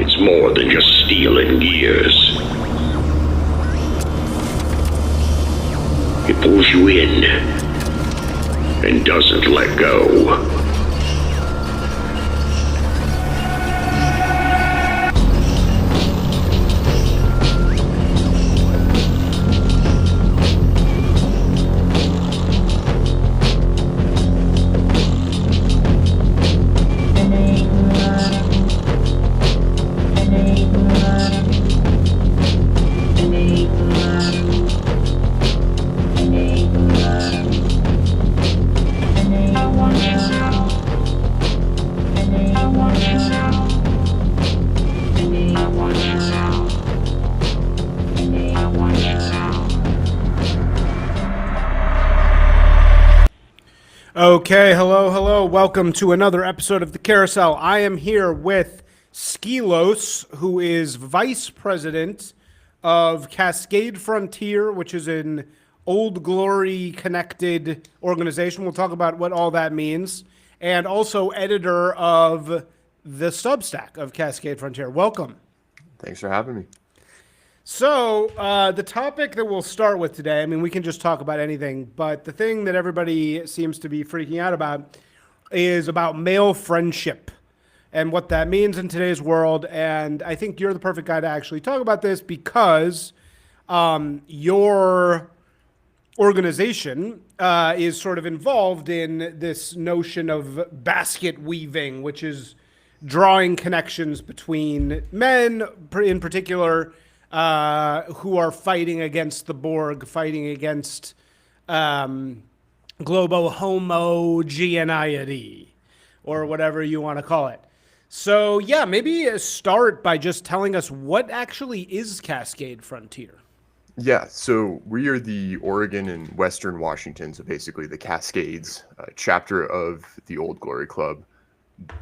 It's more than just steel and gears. It pulls you in and doesn't let go. Okay, hello. Welcome to another episode of The Carousel. I am here with Skilos, who is Vice President of Cascade Frontier, which is an Old Glory connected organization. We'll talk about what all that means. And also editor of the Substack of Cascade Frontier. Welcome. Thanks for having me. So, the topic that we'll start with today, I mean, we can just talk about anything, but the thing that everybody seems to be freaking out about is about male friendship and what that means in today's world. And I think you're the perfect guy to actually talk about this because your organization is sort of involved in this notion of basket weaving, which is drawing connections between men in particular who are fighting against the Borg, fighting against globo homogeneity, or whatever you want to call it. So, yeah, maybe start by just telling us what actually is Cascade Frontier. Yeah, so we are the Oregon and Western Washington, so basically the Cascades chapter of the Old Glory Club.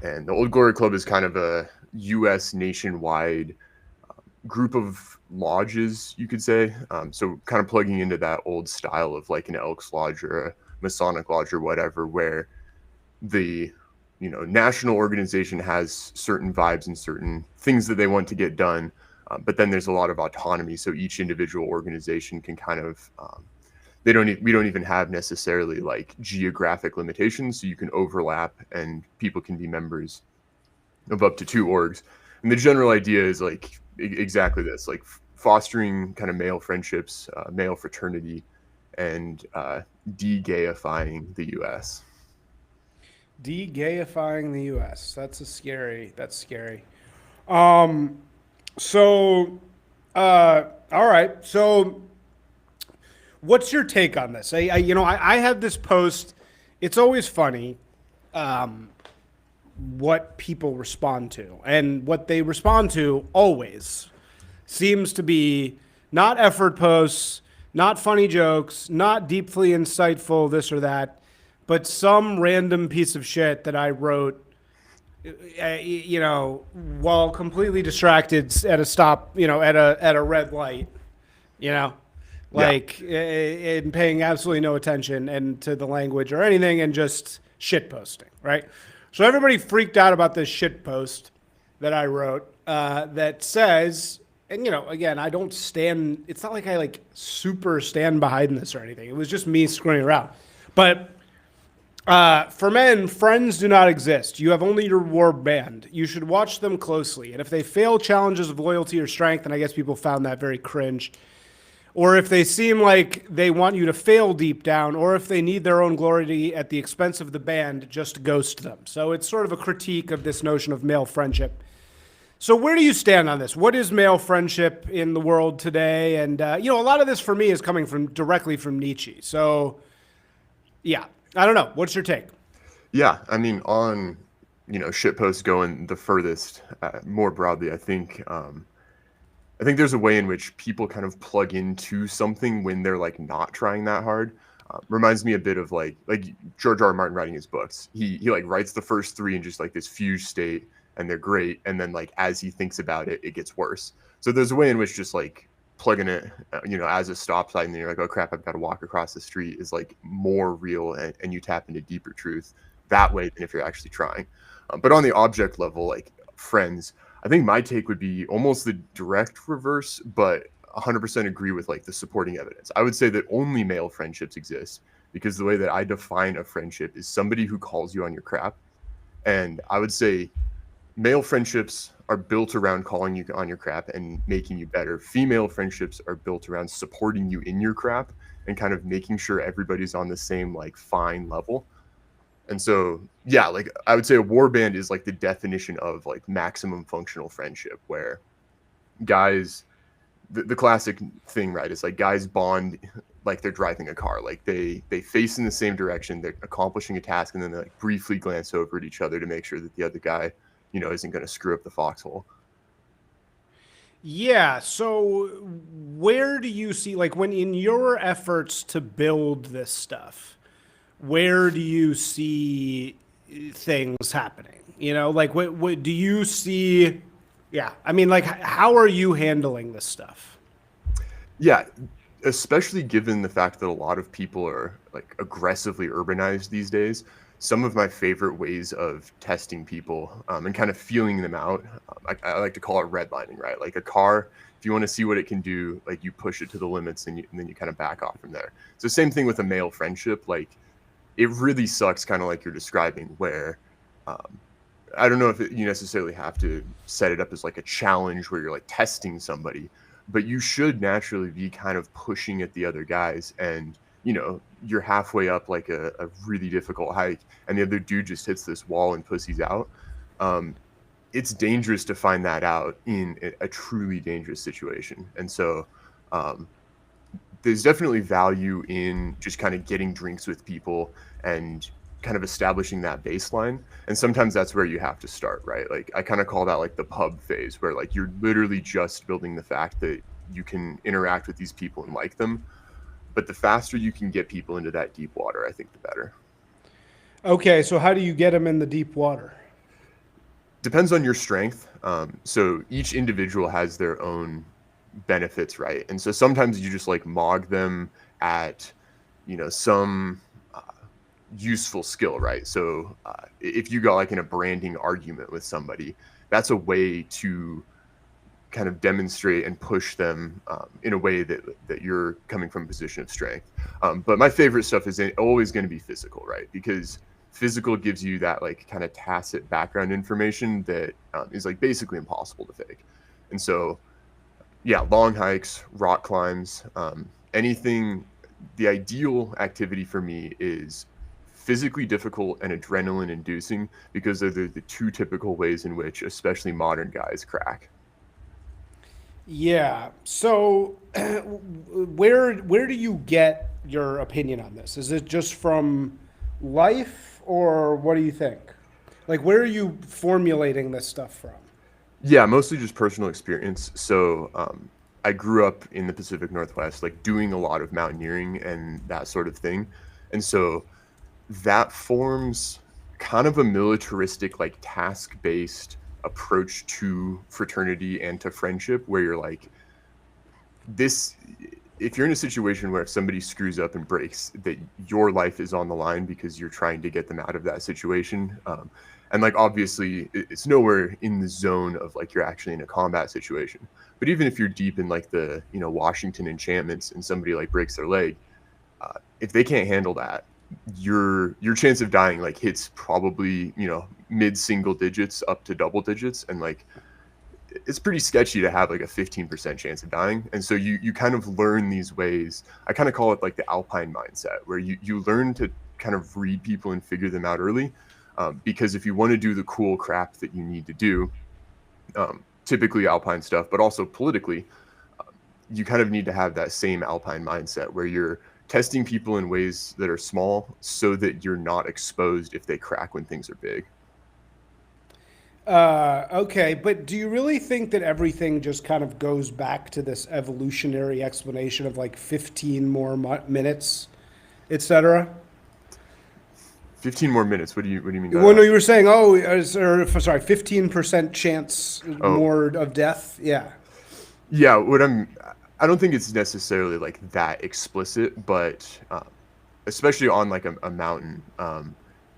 And the Old Glory Club is kind of a U.S. nationwide group of lodges, you could say. So kind of plugging into that old style of like an Elks Lodge or a Masonic Lodge or whatever, where the national organization has certain vibes and certain things that they want to get done, but then there's a lot of autonomy. So each individual organization can kind of we don't even have necessarily like geographic limitations, so you can overlap and people can be members of up to 2 orgs. And the general idea is like exactly this, like fostering kind of male friendships, male fraternity, and de-gayifying the U.S. De-gayifying the U.S. That's scary. All right. So what's your take on this? I have this post. It's always funny what people respond to. And what they respond to always seems to be not effort posts, not funny jokes, not deeply insightful this or that, but some random piece of shit that I wrote, while completely distracted at a stop, at a red light, and paying absolutely no attention and to the language or anything and just shit posting, right? So everybody freaked out about this shit post that I wrote that says, and again, I don't stand, it's not like I super stand behind this or anything. It was just me screwing around. But for men, friends do not exist. You have only your war band. You should watch them closely. And if they fail challenges of loyalty or strength, and I guess people found that very cringe, or if they seem like they want you to fail deep down, or if they need their own glory at the expense of the band, just ghost them. So it's sort of a critique of this notion of male friendship. So where do you stand on this? What is male friendship in the world today? And, a lot of this for me is coming directly from Nietzsche. So, yeah, I don't know. What's your take? Yeah, I mean, on, shitposts going the furthest, more broadly, I think there's a way in which people kind of plug into something when they're like not trying that hard. Reminds me a bit of like George R. R. Martin writing his books. He like writes the first 3 in just like this fused state, and they're great. And then like as he thinks about it, it gets worse. So there's a way in which just like plugging it, as a stop sign, and then you're like, oh crap, I've got to walk across the street, is like more real, and you tap into deeper truth that way than if you're actually trying. But on the object level, like friends, I think my take would be almost the direct reverse, but 100% agree with like the supporting evidence. I would say that only male friendships exist because the way that I define a friendship is somebody who calls you on your crap. And I would say male friendships are built around calling you on your crap and making you better. Female friendships are built around supporting you in your crap and kind of making sure everybody's on the same like fine level. And so, yeah, like I would say a warband is like the definition of like maximum functional friendship, where guys, the classic thing, right, is like guys bond like they're driving a car. Like they face in the same direction, they're accomplishing a task, and then they like briefly glance over at each other to make sure that the other guy, you know, isn't going to screw up the foxhole. Yeah. So where do you see, like, when in your efforts to build this stuff, where do you see things happening? You know, like what do you see? Yeah. I mean, like, how are you handling this stuff? Yeah, especially given the fact that a lot of people are like aggressively urbanized these days. Some of my favorite ways of testing people and kind of feeling them out, I like to call it redlining, right? Like a car, if you want to see what it can do, like you push it to the limits and then you kind of back off from there. So same thing with a male friendship. Like it really sucks, kind of like you're describing, where I don't know if you necessarily have to set it up as like a challenge where you're like testing somebody, but you should naturally be kind of pushing at the other guys. And, you know, you're halfway up like a really difficult hike and the other dude just hits this wall and pussies out. It's dangerous to find that out in a truly dangerous situation. And so there's definitely value in just kind of getting drinks with people and kind of establishing that baseline. And sometimes that's where you have to start, right? Like I kind of call that like the pub phase, where like you're literally just building the fact that you can interact with these people and like them. But the faster you can get people into that deep water, I think the better. Okay. So how do you get them in the deep water? Depends on your strength. So each individual has their own benefits, right? And so sometimes you just like mog them at, you know, some useful skill, right? So if you got like in a branding argument with somebody, that's a way to kind of demonstrate and push them in a way that you're coming from a position of strength. But my favorite stuff is always going to be physical, right? Because physical gives you that like kind of tacit background information that is like basically impossible to fake. And so, yeah, long hikes, rock climbs, anything. The ideal activity for me is physically difficult and adrenaline inducing, because they're the two typical ways in which especially modern guys crack. Yeah. So where do you get your opinion on this? Is it just from life, or what do you think? Like, where are you formulating this stuff from? Yeah, mostly just personal experience. So I grew up in the Pacific Northwest, like doing a lot of mountaineering and that sort of thing. And so that forms kind of a militaristic, like task-based approach to fraternity and to friendship, where you're like, this, if you're in a situation where if somebody screws up and breaks, that your life is on the line because you're trying to get them out of that situation. And like, obviously it's nowhere in the zone of like, you're actually in a combat situation, but even if you're deep in like the, you know, Washington enchantments and somebody like breaks their leg, if they can't handle that, your chance of dying like hits probably, you know, mid single digits up to double digits. And like, it's pretty sketchy to have like a 15% chance of dying. And so you kind of learn these ways. I kind of call it like the Alpine mindset, where you learn to kind of read people and figure them out early. Because if you want to do the cool crap that you need to do, typically Alpine stuff, but also politically, you kind of need to have that same Alpine mindset where you're testing people in ways that are small so that you're not exposed if they crack when things are big. Okay, but do you really think that everything just kind of goes back to this evolutionary explanation of like 15 more minutes, etc.? 15 more minutes. What do you mean by Well, no, that? you were saying, sorry, 15% chance more of death. Yeah. Yeah, I don't think it's necessarily like that explicit, but especially on like a mountain,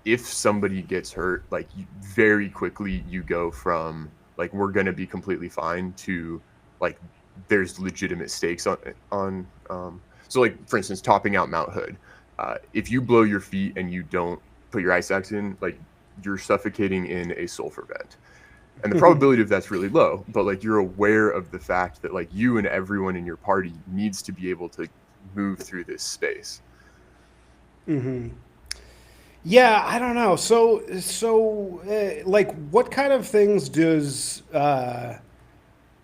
if somebody gets hurt, like very quickly you go from like we're gonna be completely fine to like there's legitimate stakes on so like for instance topping out Mount Hood. If you blow your feet and you don't put your ice axe in, like you're suffocating in a sulfur vent. And the probability of that's really low, but like you're aware of the fact that like you and everyone in your party needs to be able to move through this space. Yeah, I don't know. So like, what kind of things does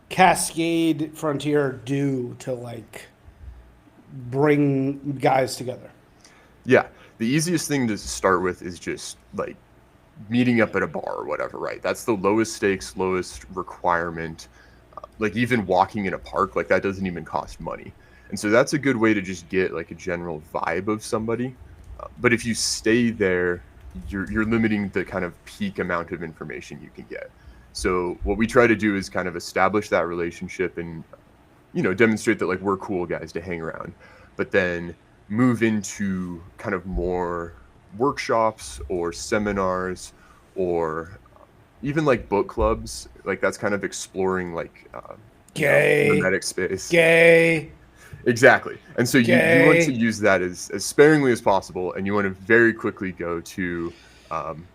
Cascade Frontier do to like bring guys together? Yeah, the easiest thing to start with is just like meeting up at a bar or whatever, right? That's the lowest stakes, lowest requirement. Like even walking in a park, like that doesn't even cost money. And so that's a good way to just get like a general vibe of somebody. But if you stay there, you're limiting the kind of peak amount of information you can get. So what we try to do is kind of establish that relationship and, you know, demonstrate that like we're cool guys to hang around, but then move into kind of more workshops or seminars or even like book clubs. Like that's kind of exploring like Gay. hermetic space. Gay. Exactly. And so you want to use that as sparingly as possible, and you want to very quickly go to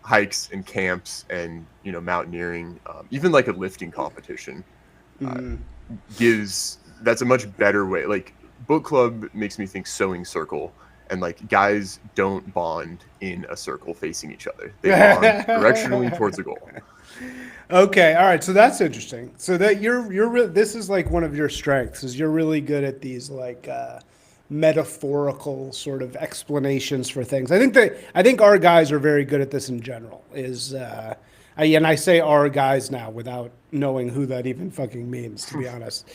hikes and camps and, you know, mountaineering, even like a lifting competition that's a much better way. Like book club makes me think sewing circle, and like guys don't bond in a circle facing each other. They bond directionally towards a goal. Okay, all right. So that's interesting. So that this is like one of your strengths, is you're really good at these like metaphorical sort of explanations for things. I think our guys are very good at this in general. And I say our guys now without knowing who that even fucking means, to be honest.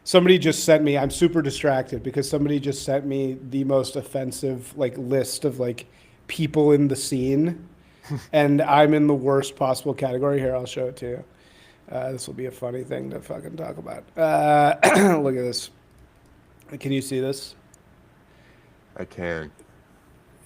Somebody just sent me. I'm super distracted because somebody just sent me the most offensive like list of like people in the scene. And I'm in the worst possible category. Here, I'll show it to you. This will be a funny thing to fucking talk about. Look at this. Can you see this? I can.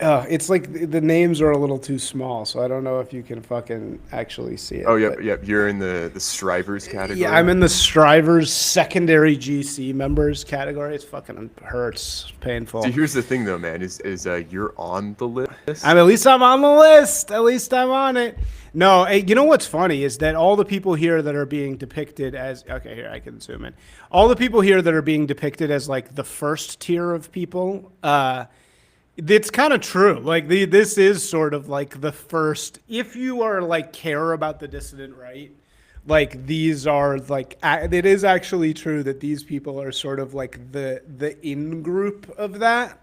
It's like the names are a little too small, so I don't know if you can fucking actually see it. Oh, yep. You're in the Strivers category. Yeah, I'm in the Strivers secondary GC members category. It's fucking hurts. It's painful. See, here's the thing, though, man, is you're on the list. At least I'm on the list. At least I'm on it. No, you know what's funny is that all the people here that are being depicted as, okay, here, I can zoom in. All the people here that are being depicted as like the first tier of people, it's kind of true. Like this is sort of like the first, if you are like care about the dissident right, like these are like, it is actually true that these people are sort of like the in group of that.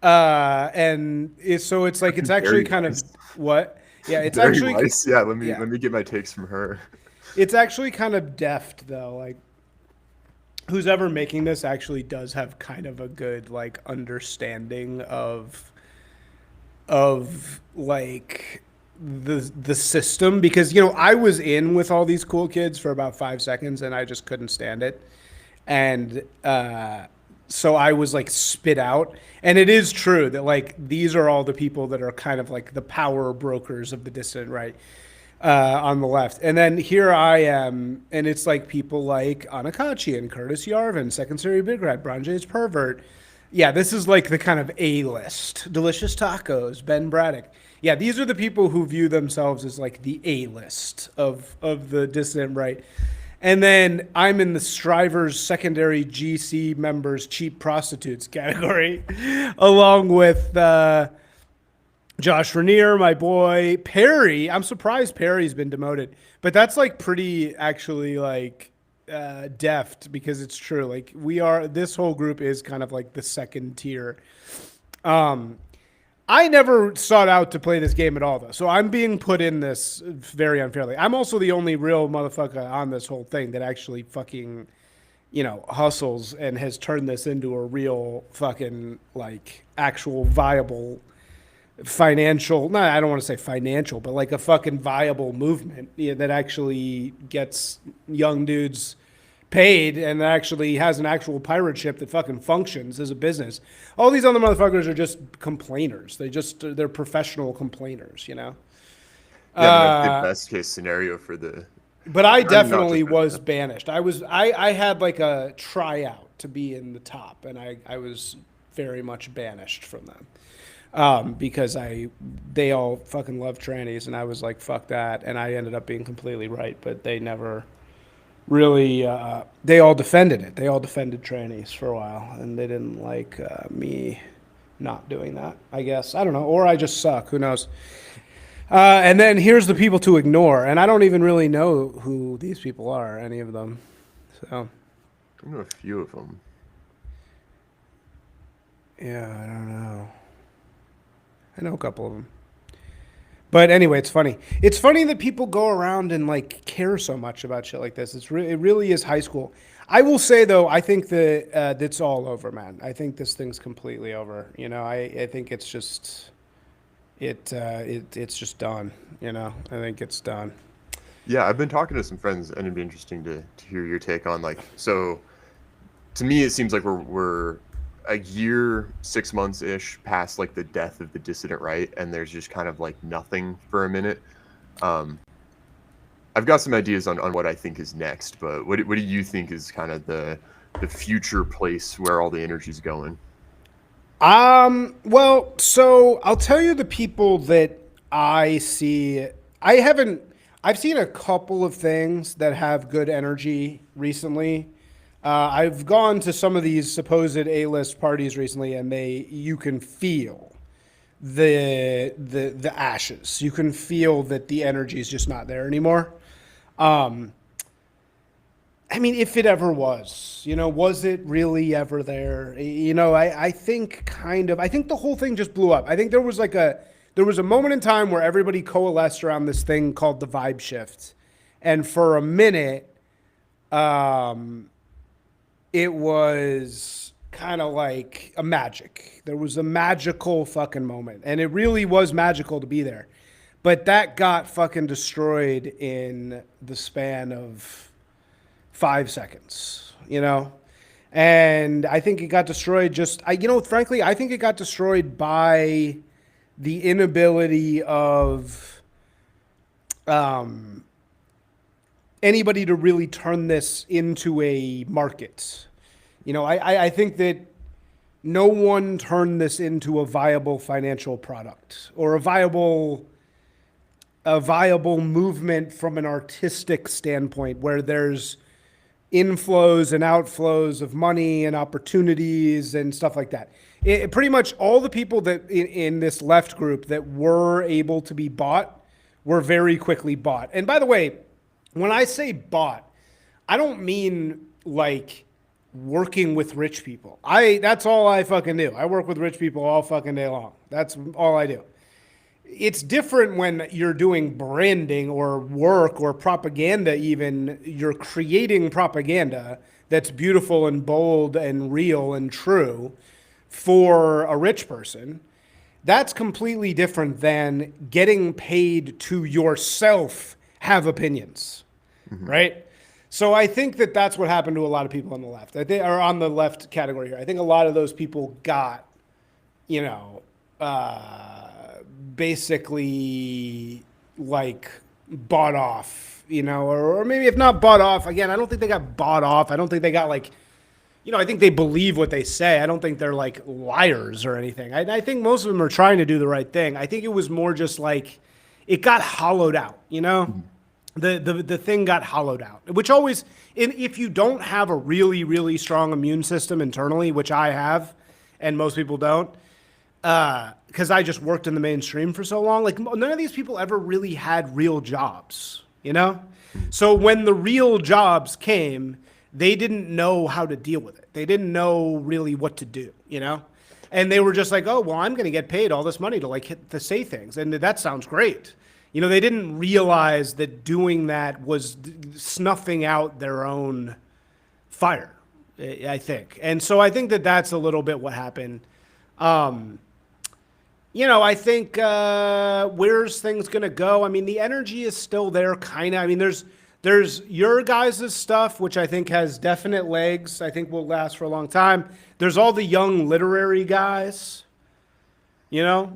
So it's like, it's actually kind of what? Yeah, it's very actually nice. Yeah, let me get my takes from her. It's actually kind of deft though. Like who's ever making this actually does have kind of a good like understanding of like the system, because you know I was in with all these cool kids for about 5 seconds and I just couldn't stand it, and so I was like spit out. And it is true that like these are all the people that are kind of like the power brokers of the dissident right on the left. And then here I am, and it's like people like Anakachi and Curtis Yarvin, Second Series Big Rat, Bronjay's Pervert. Yeah, this is like the kind of A-list. Delicious Tacos, Ben Braddock. Yeah, these are the people who view themselves as like the A-list of the dissident right. And then I'm in the Strivers secondary GC members cheap prostitutes category, along with Josh Renier, my boy. Perry, I'm surprised Perry's been demoted, but that's like pretty actually like deft, because it's true. Like this whole group is kind of like the second tier. I never sought out to play this game at all, though. So I'm being put in this very unfairly. I'm also the only real motherfucker on this whole thing that actually fucking, you know, hustles and has turned this into a real fucking, like, actual viable financial, no, I don't want to say financial, but like a fucking viable movement that actually gets young dudes paid and actually has an actual pirate ship that fucking functions as a business. All these other motherfuckers are just complainers. They're professional complainers, you know? Yeah, the best case scenario for the. But I Not just definitely for was that. banished. I had like a tryout to be in the top, and I was very much banished from them. Because they all fucking love trannies, and I was like, fuck that, and I ended up being completely right, but they never really, they all defended it. They all defended trannies for a while, and they didn't like me not doing that, I guess. I don't know, or I just suck, who knows. And then here's the people to ignore, and I don't even really know who these people are, any of them. So, I know a few of them. yeah, I don't know. I know a couple of them. But anyway, it's funny. It's funny that people go around and like care so much about shit like this. It really is high school. I will say though, I think that it's all over, man. I think this thing's completely over. You know, I think it's just it's just done. You know, I think it's done. Yeah, I've been talking to some friends, and it'd be interesting to hear your take on like. So, to me, it seems like we're a year, 6 months ish past like the death of the dissident right, and there's just kind of like nothing for a minute. I've got some ideas on what I think is next, but what do you think is kind of the future place where all the energy's going? Well, so I'll tell you the people that I see. I've seen a couple of things that have good energy recently. I've gone to some of these supposed A-list parties recently, and you can feel the ashes. You can feel that the energy is just not there anymore. I mean, if it ever was, you know, was it really ever there? You know, I think I think the whole thing just blew up. I think there was a moment in time where everybody coalesced around this thing called the vibe shift. And for a minute, it was kind of like a magic. There was a magical fucking moment. And it really was magical to be there. But that got fucking destroyed in the span of 5 seconds, you know? And I think it got destroyed frankly, I think it got destroyed by the inability of anybody to really turn this into a market. You know, I think that no one turned this into a viable financial product or a viable movement from an artistic standpoint where there's inflows and outflows of money and opportunities and stuff like that. Pretty much all the people that in this left group that were able to be bought were very quickly bought. And by the way, when I say bought, I don't mean like working with rich people. That's all I fucking do. I work with rich people all fucking day long. That's all I do. It's different when you're doing branding or work or propaganda, even. You're creating propaganda that's beautiful and bold and real and true for a rich person. That's completely different than getting paid to yourself have opinions, right? So I think that that's what happened to a lot of people on the left. I think, or on the left category here. I think a lot of those people got, you know, basically like bought off, you know, or maybe if not bought off, again, I don't think they got bought off. I don't think they got like, you know, I think they believe what they say. I don't think they're like liars or anything. I think most of them are trying to do the right thing. I think it was more just like it got hollowed out, you know? The thing got hollowed out, which always, if you don't have a really, really strong immune system internally, which I have, and most people don't, because I just worked in the mainstream for so long, like none of these people ever really had real jobs, you know? So when the real jobs came, they didn't know how to deal with it. They didn't know really what to do, you know? And they were just like, oh, well, I'm going to get paid all this money to like to say things. And that sounds great. You know, they didn't realize that doing that was snuffing out their own fire, I think. And so I think that that's a little bit what happened. You know, I think where's things going to go? I mean, the energy is still there, kind of. I mean, there's your guys' stuff, which I think has definite legs. I think will last for a long time. There's all the young literary guys, you know?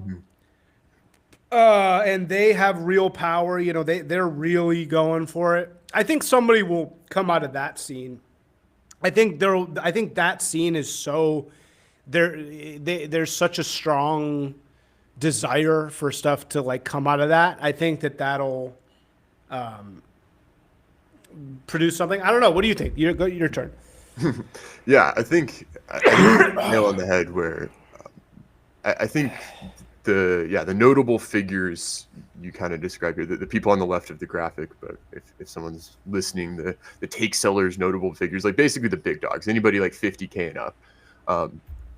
And they have real power. You know, they're really going for it. I think somebody will come out of that scene. I think that scene is so there's such a strong desire for stuff to like come out of that. I think that'll produce something. I don't know. What do you think? Your turn. Yeah, I think nail on the head where I think the notable figures you kind of describe here, the people on the left of the graphic, but if someone's listening, the take sellers, notable figures, like basically the big dogs, anybody like 50K and up.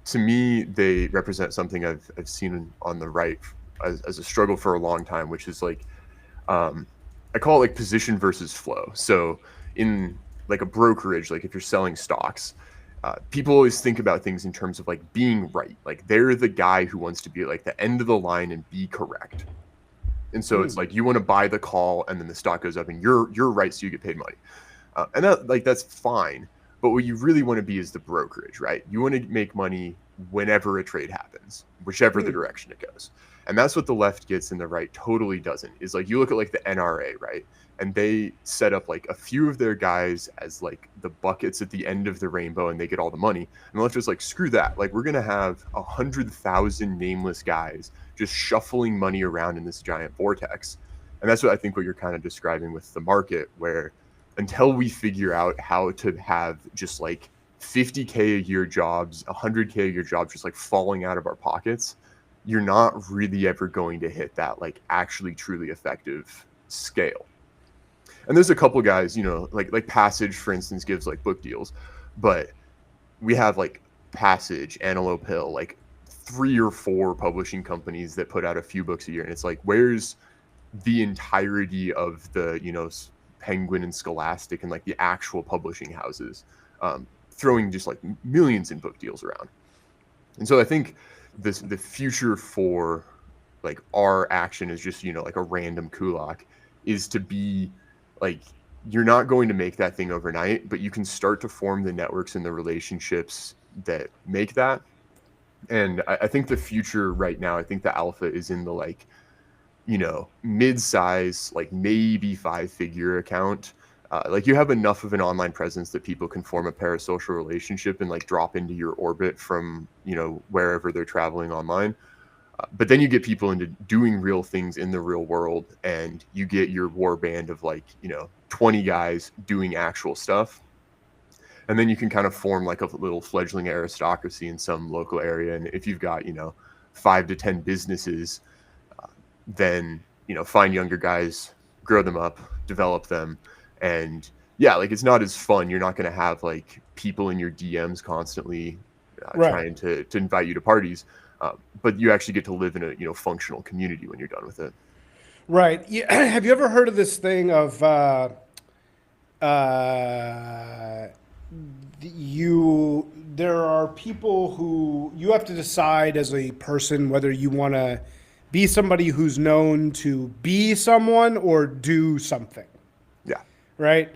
To me, they represent something I've seen on the right as a struggle for a long time, which is like, I call it like position versus flow. So in like a brokerage, like if you're selling stocks, people always think about things in terms of like being right. Like they're the guy who wants to be like the end of the line and be correct. And so it's like you want to buy the call and then the stock goes up and you're right, so you get paid money. And that's fine. But what you really want to be is the brokerage, right? You want to make money whenever a trade happens, whichever the direction it goes. And that's what the left gets and the right totally doesn't. Is like you look at like the NRA, right? And they set up like a few of their guys as like the buckets at the end of the rainbow and they get all the money. And the left is like, screw that. Like we're going to have 100,000 nameless guys just shuffling money around in this giant vortex. And that's what I think what you're kind of describing with the market, where until we figure out how to have just like 50K a year jobs, 100K a year jobs, just like falling out of our pockets, you're not really ever going to hit that like actually truly effective scale. And there's a couple guys, you know, like Passage, for instance, gives like book deals, but we have like Passage, Antelope Hill, like 3 or 4 publishing companies that put out a few books a year. And it's like, where's the entirety of the, you know, Penguin and Scholastic and like the actual publishing houses throwing just like millions in book deals around? And so I think the future for like our action is just, you know, like a random kulak is to be like, you're not going to make that thing overnight, but you can start to form the networks and the relationships that make that. And I think the future right now, I think the alpha is in the like, you know, mid-size, like maybe 5-figure account. Like you have enough of an online presence that people can form a parasocial relationship and like drop into your orbit from, you know, wherever they're traveling online. But then you get people into doing real things in the real world, and you get your war band of like, you know, 20 guys doing actual stuff. And then you can kind of form like a little fledgling aristocracy in some local area. And if you've got, you know, 5 to 10 businesses, then, you know, find younger guys, grow them up, develop them. And yeah, like it's not as fun. You're not going to have like people in your DMs constantly trying to invite you to parties. But you actually get to live in a, you know, functional community when you're done with it. Right. Yeah. Have you ever heard of this thing of there are people who you have to decide as a person whether you want to be somebody who's known to be someone or do something. Yeah. Right.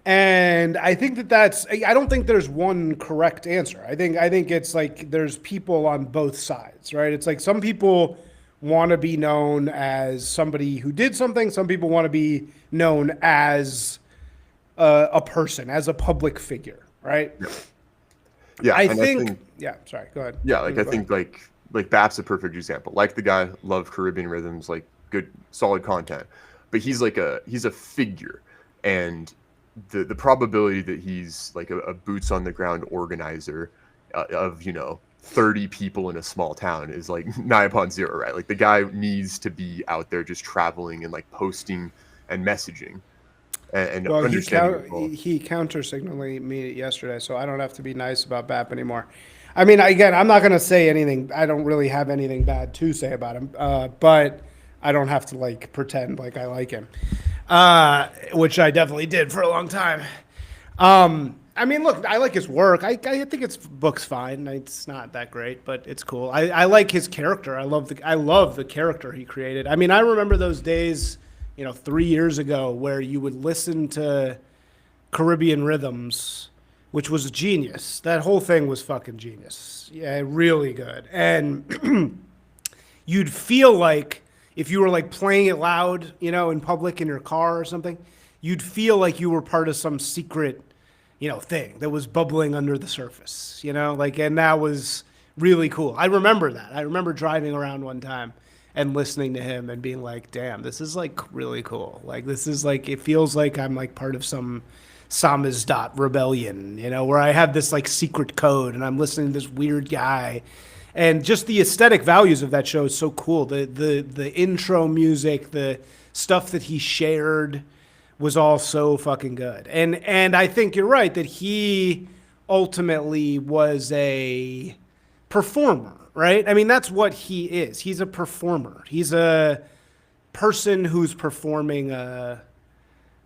And I think I don't think there's one correct answer. I think it's like there's people on both sides, right? It's like some people want to be known as somebody who did something. Some people want to be known as a person, as a public figure, right? Yeah. I think yeah, sorry, go ahead. Yeah, like I think like BAP's a perfect example. Like the guy, love Caribbean Rhythms, like good, solid content. But he's a figure. And the probability that he's like a boots on the ground organizer of, you know, 30 people in a small town is like nigh upon zero, right? Like the guy needs to be out there just traveling and like posting and messaging and well, understanding. He counter signaled me yesterday, so I don't have to be nice about BAP anymore. I mean, again, I'm not going to say anything. I don't really have anything bad to say about him, but I don't have to like pretend like I like him. Which I definitely did for a long time. I mean, look, I like his work. I think his book's fine. It's not that great, but it's cool. I like his character. I love the character he created. I mean, I remember those days, you know, 3 years ago where you would listen to Caribbean Rhythms, which was genius. That whole thing was fucking genius. Yeah, really good. And you'd feel like if you were like playing it loud, you know, in public in your car or something, you'd feel like you were part of some secret, you know, thing that was bubbling under the surface, you know, like, and that was really cool. I remember that. I remember driving around one time and listening to him and being like, damn, this is like really cool. Like, this is like, it feels like I'm like part of some Samizdat rebellion, you know, where I have this like secret code and I'm listening to this weird guy. And just the aesthetic values of that show is so cool. The intro music, the stuff that he shared was all so fucking good. And I think you're right that he ultimately was a performer, right? I mean, that's what he is. He's a performer. He's a person who's performing a,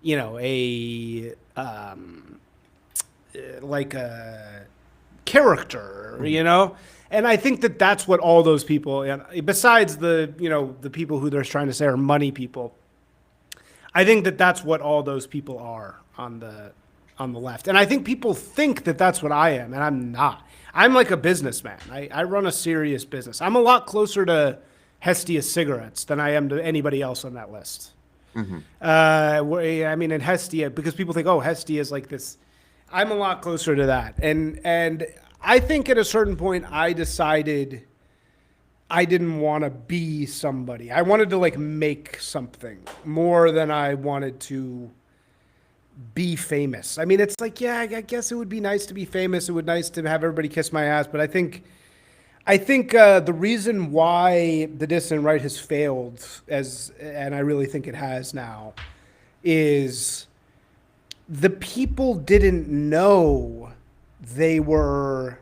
you know, like a character, you know? And I think that that's what all those people, and besides the, you know, the people who they're trying to say are money people, I think that that's what all those people are on the left. And I think people think that that's what I am, and I'm not. I'm like a businessman. I run a serious business. I'm a lot closer to Hestia cigarettes than I am to anybody else on that list. Mm-hmm. I mean, in Hestia, because people think, oh, Hestia is like this. I'm a lot closer to that. And I think at a certain point, I decided I didn't want to be somebody. I wanted to like make something more than I wanted to be famous. I mean, it's like, yeah, I guess it would be nice to be famous. It would be nice to have everybody kiss my ass. But I think the reason why the dissident right has failed, and I really think it has now, is the people didn't know they were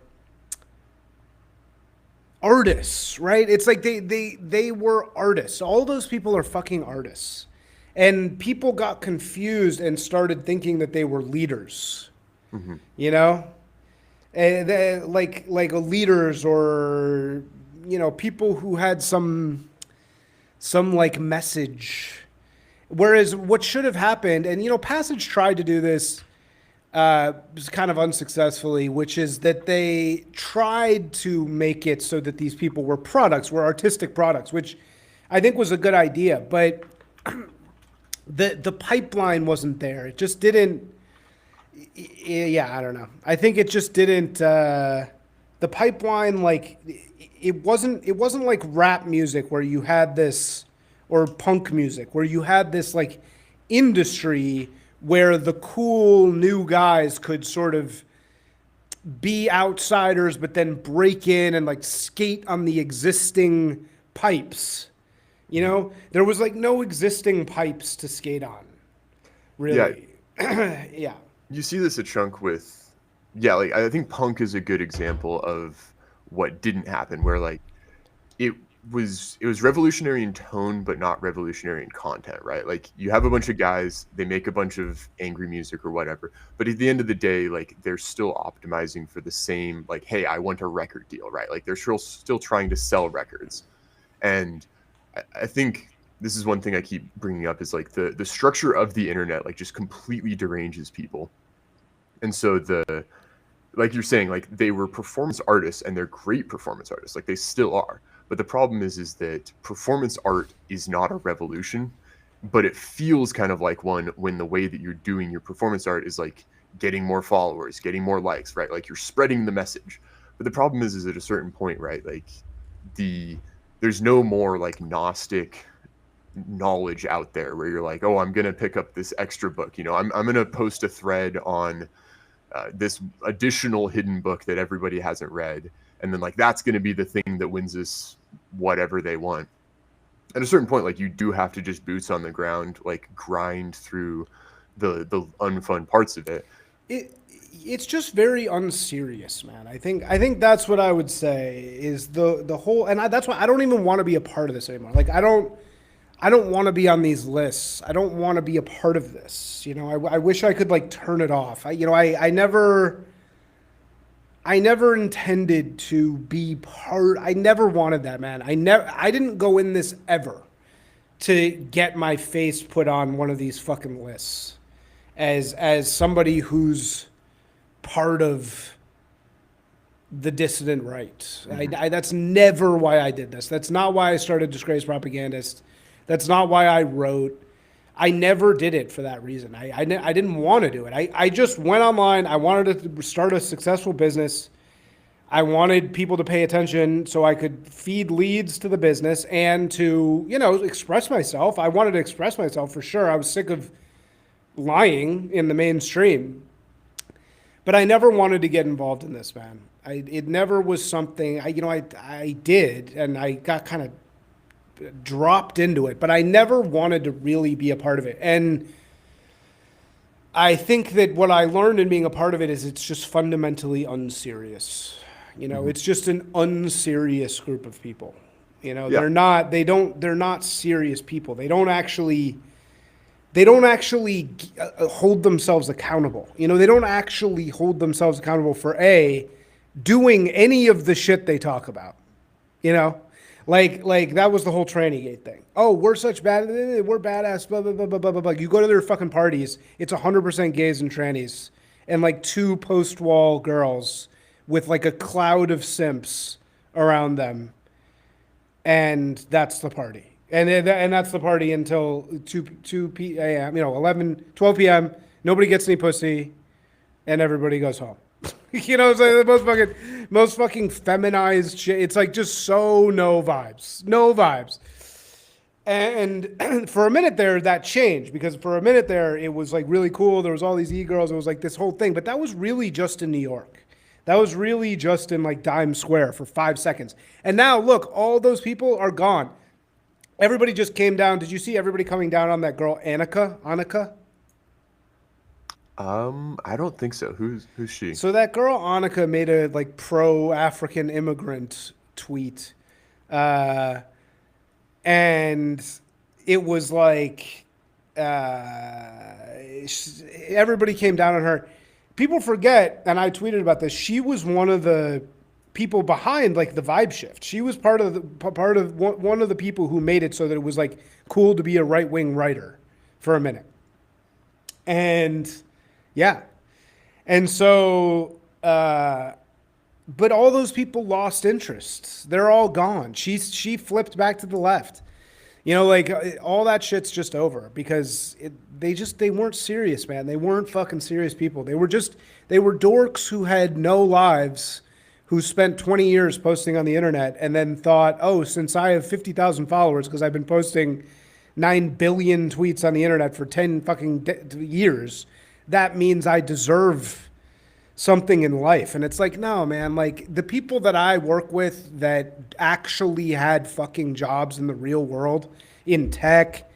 artists, right? It's like they were artists. All those people are fucking artists. And people got confused and started thinking that they were leaders, you know? And like leaders or, you know, people who had some like message. Whereas what should have happened, and, you know, Passage tried to do this kind of unsuccessfully, which is that they tried to make it so that these people were artistic products, which I think was a good idea. But the pipeline wasn't there. It just didn't. Yeah, I don't know. I think it just didn't. The pipeline, like, it wasn't like rap music where you had this, or punk music where you had this like industry where the cool new guys could sort of be outsiders, but then break in and like skate on the existing pipes. You know, there was like no existing pipes to skate on, really. Yeah. Yeah. You see this a chunk with, like, I think punk is a good example of what didn't happen, where like it was revolutionary in tone, but not revolutionary in content, right? Like, you have a bunch of guys, they make a bunch of angry music or whatever, but at the end of the day, like, they're still optimizing for the same, like, hey, I want a record deal, right? Like, they're still trying to sell records. And I think this is one thing I keep bringing up, is like the structure of the internet, like, just completely deranges people. And so like you're saying, like, they were performance artists, and they're great performance artists, like, they still are. But the problem is that performance art is not a revolution, but it feels kind of like one when the way that you're doing your performance art is like getting more followers, getting more likes, right? Like, you're spreading the message. But the problem is at a certain point, right? Like, there's no more like Gnostic knowledge out there where you're like, oh, I'm going to pick up this extra book. You know, I'm going to post a thread on this additional hidden book that everybody hasn't read. And then, like, that's going to be the thing that wins us whatever they want. At a certain point, like, you do have to just boots on the ground, like, grind through the unfun parts of it. It's just very unserious, man. I think that's what I would say is the whole, and that's why I don't even want to be a part of this anymore. Like, I don't want to be on these lists. I don't want to be a part of this. You know, I wish I could like turn it off. I never intended to be part. I never wanted that, man. I didn't go in this ever to get my face put on one of these fucking lists as somebody who's part of the dissident right. Mm-hmm. That's never why I did this. That's not why I started Disgraced Propagandist. That's not why I wrote. I never did it for that reason. I didn't want to do it. I just went online. I wanted to start a successful business. I wanted people to pay attention so I could feed leads to the business and to, express myself. I wanted to express myself for sure. I was sick of lying in the mainstream. But I never wanted to get involved in this, man. It never was something I did, and I got kind of dropped into it, but I never wanted to really be a part of it. And I think that what I learned in being a part of it is it's just fundamentally unserious. It's just an unserious group of people. They're not serious people. They don't actually hold themselves accountable. They don't actually hold themselves accountable for doing any of the shit they talk about. Like that was the whole Tranny-gate thing. Oh, we're badass, blah, blah, blah, blah, blah, blah. You go to their fucking parties, it's 100% gays and trannies and like 2 post-wall girls with like a cloud of simps around them. And that's the party. And that's the party until 2 p.m., 12 p.m. Nobody gets any pussy and everybody goes home. It's like the most fucking feminized shit. It's like just so no vibes. And for a minute there, that changed, because for a minute there, it was like really cool. There was all these e-girls. It was like this whole thing, but that was really just in New York. That was really just in like Times Square for 5 seconds. And now look, all those people are gone. Everybody just came down. Did you see everybody coming down on that girl, Annika? I don't think so. Who's she? So that girl Annika made a like pro-African immigrant tweet, and it was like everybody came down on her. People forget, and I tweeted about this. She was one of the people behind like the vibe shift. She was part of one of the people who made it so that it was like cool to be a right-wing writer for a minute, and. Yeah. And so, but all those people lost interest. They're all gone. She flipped back to the left. All that shit's just over because they weren't serious, man. They weren't fucking serious people. They were dorks who had no lives, who spent 20 years posting on the internet and then thought, oh, since I have 50,000 followers because I've been posting 9 billion tweets on the internet for 10 fucking years, that means I deserve something in life. And it's like, no, man, like the people that I work with that actually had fucking jobs in the real world, in tech,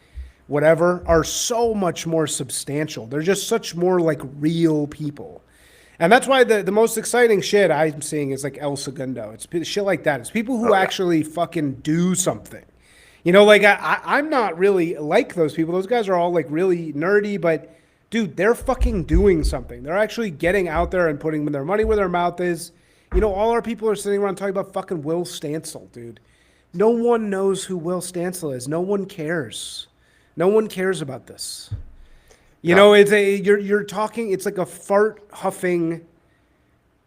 whatever, are so much more substantial. They're just such more like real people. And that's why the most exciting shit I'm seeing is like El Segundo. It's shit like that. It's people who actually fucking do something. I'm not really like those people. Those guys are all like really nerdy, but dude, they're fucking doing something. They're actually getting out there and putting their money where their mouth is. All our people are sitting around talking about fucking Will Stancil, dude. No one knows who Will Stancil is. No one cares. No one cares about this. You're talking, it's like a fart huffing.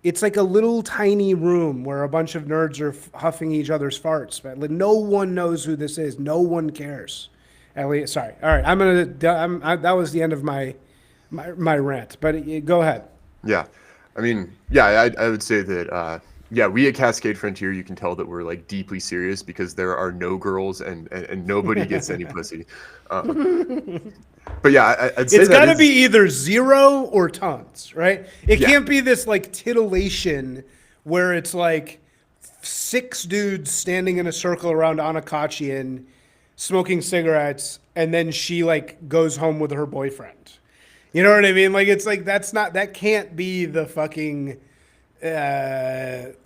It's like a little tiny room where a bunch of nerds are huffing each other's farts. But like, no one knows who this is. No one cares. Elliot, sorry. All right, that was the end of my rant, but go ahead. Yeah. I mean, yeah, I would say that, we at Cascade Frontier, you can tell that we're like deeply serious because there are no girls and nobody gets any pussy. But yeah, I'd say it's got to be either 0 or tons, right? It can't be this like titillation where it's like 6 dudes standing in a circle around Anna Kachian smoking cigarettes, and then she like goes home with her boyfriend. You know what I mean? Like, it's like, that can't be the fucking, that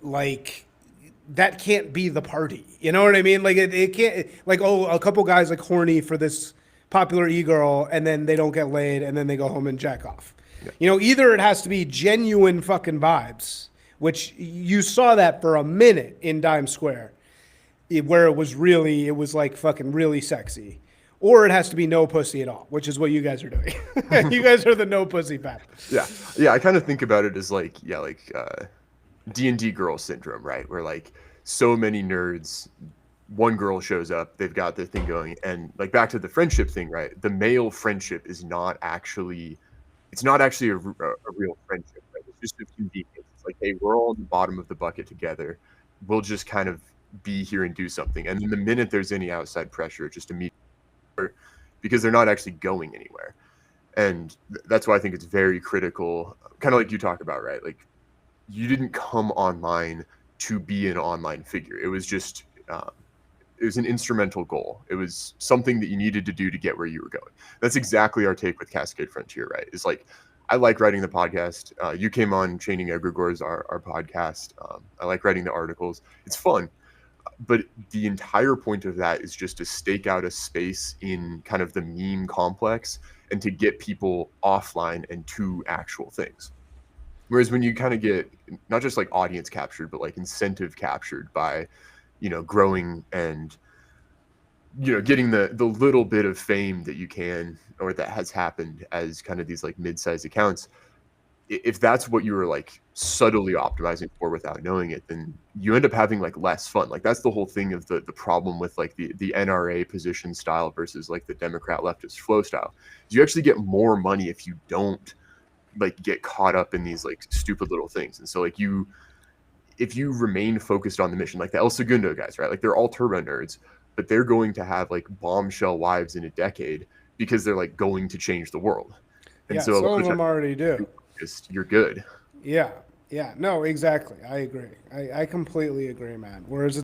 can't be the party. You know what I mean? Like, it can't, like, oh, a couple guys like horny for this popular e-girl, and then they don't get laid, and then they go home and jack off. Yeah. Either it has to be genuine fucking vibes, which you saw that for a minute in Times Square, where it was like fucking really sexy. Or it has to be no pussy at all, which is what you guys are doing. You guys are the no pussy pack. Yeah. I kind of think about it as like D&D girl syndrome, right? Where like so many nerds one girl shows up, they've got their thing going, and like back to the friendship thing, right? The male friendship is not actually, it's not actually a real friendship, right? It's just a convenience. It's like, hey, we're all on the bottom of the bucket together. We'll just kind of be here and do something. And then the minute there's any outside pressure, just immediately, because they're not actually going anywhere. And that's why I think it's very critical, kind of like you talk about, right? Like, you didn't come online to be an online figure. It was just, it was an instrumental goal. It was something that you needed to do to get where you were going. That's exactly our take with Cascade Frontier, right? It's like, I like writing the podcast. You came on Chaining Egregores, our podcast. I like writing the articles. It's fun. But the entire point of that is just to stake out a space in kind of the meme complex and to get people offline and to actual things. Whereas when you kind of get not just like audience captured, but like incentive captured by, growing and, getting the little bit of fame that you can, or that has happened as kind of these like mid-sized accounts, if that's what you were like subtly optimizing for without knowing it, then you end up having like less fun. Like that's the whole thing of the problem with like the NRA position style versus like the Democrat leftist flow style. You actually get more money if you don't like get caught up in these like stupid little things. And so like if you remain focused on the mission, like the El Segundo guys, right? Like they're all turbo nerds, but they're going to have like bombshell wives in a decade because they're like going to change the world. And Yeah, so some of them already do. You're good. Yeah. No, exactly. I agree. I completely agree, man. Whereas